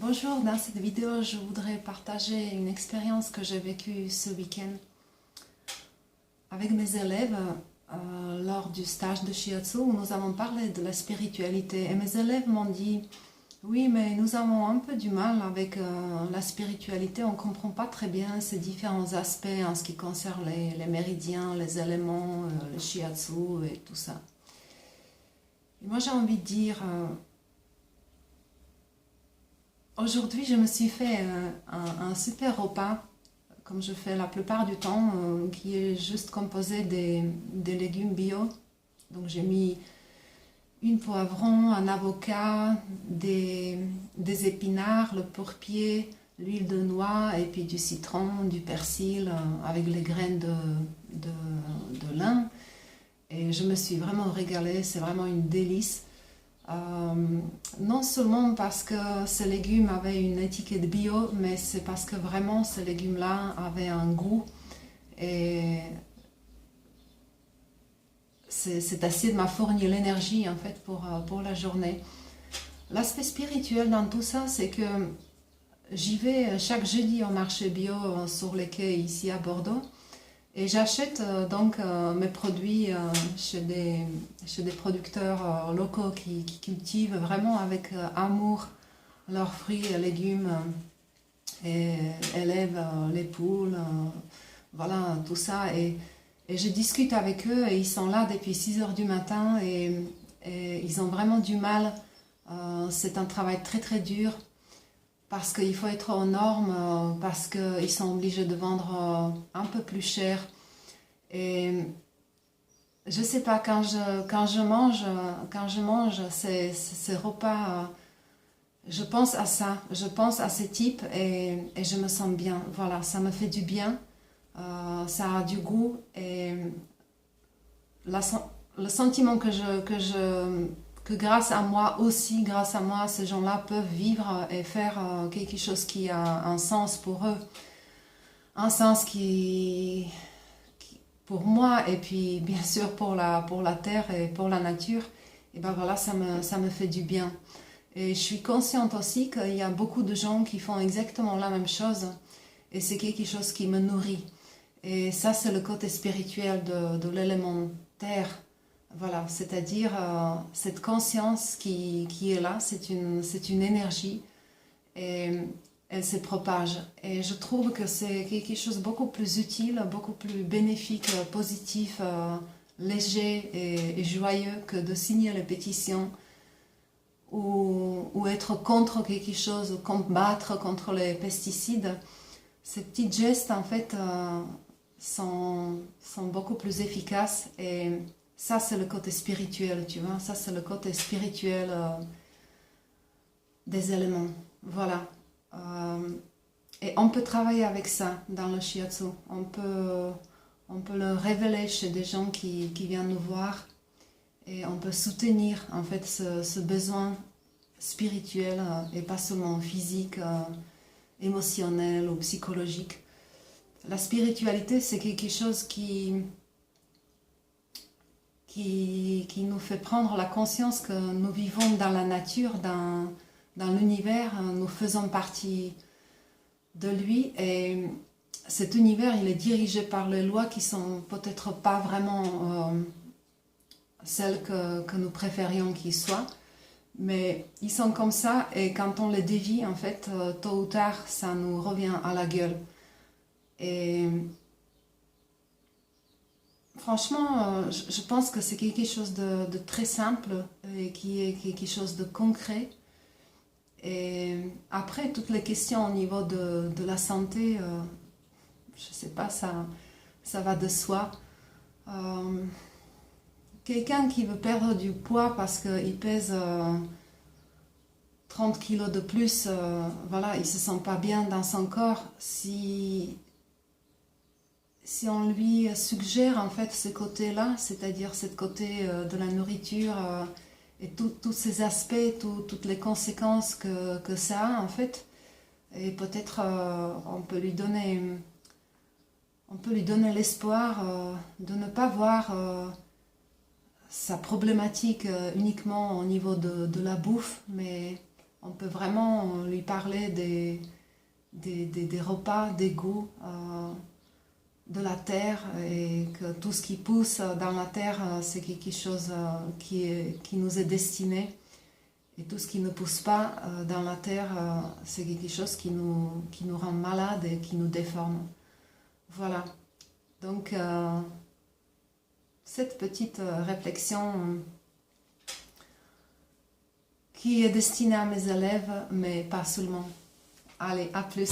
Bonjour, dans cette vidéo, je voudrais partager une expérience que j'ai vécue ce week-end avec mes élèves lors du stage de Shiatsu où nous avons parlé de la spiritualité. Et mes élèves m'ont dit, oui, mais nous avons un peu du mal avec la spiritualité, on ne comprend pas très bien ces différents aspects en ce qui concerne les méridiens, les éléments, le Shiatsu et tout ça. Et moi j'ai envie de dire... Aujourd'hui, je me suis fait un super repas, comme je fais la plupart du temps, qui est juste composé des légumes bio. Donc j'ai mis une poivron, un avocat, des épinards, le pourpier, l'huile de noix et puis du citron, du persil avec les graines de lin. Et je me suis vraiment régalée, c'est vraiment une délice. Non seulement parce que ces légumes avaient une étiquette bio, mais c'est parce que vraiment ces légumes-là avaient un goût et cette assiette m'a fourni l'énergie en fait pour la journée. L'aspect spirituel dans tout ça, c'est que j'y vais chaque jeudi au marché bio sur les quais ici à Bordeaux. Et j'achète mes produits chez des producteurs locaux qui cultivent vraiment avec amour leurs fruits et légumes et élèvent les poules, voilà tout ça. Et je discute avec eux et ils sont là depuis 6 heures du matin et ils ont vraiment du mal. C'est un travail très très dur parce qu'il faut être aux normes, parce qu'ils sont obligés de vendre un peu plus cher. Et je sais pas, quand je mange ces repas, je pense à ça, je pense à ces types et je me sens bien. Voilà, ça me fait du bien, ça a du goût et la, le sentiment que grâce à moi aussi, grâce à moi, ces gens-là peuvent vivre et faire quelque chose qui a un sens pour eux. Un sens pour moi et puis bien sûr pour la terre et pour la nature. Et ben voilà, ça me fait du bien. Et je suis consciente aussi qu'il y a beaucoup de gens qui font exactement la même chose et c'est quelque chose qui me nourrit. Et ça, c'est le côté spirituel de l'élément terre. Voilà, c'est-à-dire cette conscience qui est là, c'est une énergie et elle se propage. Et je trouve que c'est quelque chose de beaucoup plus utile, beaucoup plus bénéfique, positif, léger et joyeux que de signer les pétitions ou être contre quelque chose, ou combattre contre les pesticides. Ces petits gestes, en fait, sont beaucoup plus efficaces et ça, c'est le côté spirituel, tu vois. Ça, c'est le côté spirituel des éléments. Voilà. Et on peut travailler avec ça dans le shiatsu. On peut le révéler chez des gens qui viennent nous voir et on peut soutenir en fait ce besoin spirituel et pas seulement physique, émotionnel ou psychologique. La spiritualité, c'est quelque chose qui nous fait prendre la conscience que nous vivons dans la nature, dans l'univers, nous faisons partie de lui et cet univers il est dirigé par les lois qui sont peut-être pas vraiment celles que nous préférions qu'ils soient, mais ils sont comme ça et quand on les dévie en fait tôt ou tard ça nous revient à la gueule. Et franchement je pense que c'est quelque chose de très simple et qui est quelque chose de concret. Et après, toutes les questions au niveau de la santé, je sais pas, ça va de soi. Quelqu'un qui veut perdre du poids parce qu'il pèse 30 kilos de plus, voilà, il se sent pas bien dans son corps. Si on lui suggère en fait ce côté-là, c'est-à-dire ce côté de la nourriture, et tous ces aspects, toutes les conséquences que ça a en fait, et peut-être on peut lui donner l'espoir de ne pas voir sa problématique uniquement au niveau de la bouffe, mais On peut vraiment lui parler des repas, des goûts de la terre, et que tout ce qui pousse dans la terre, c'est quelque chose qui nous est destiné. Et tout ce qui ne pousse pas dans la terre, c'est quelque chose qui nous rend malades et qui nous déforme. Voilà. Donc, cette petite réflexion qui est destinée à mes élèves, mais pas seulement. Allez, à plus!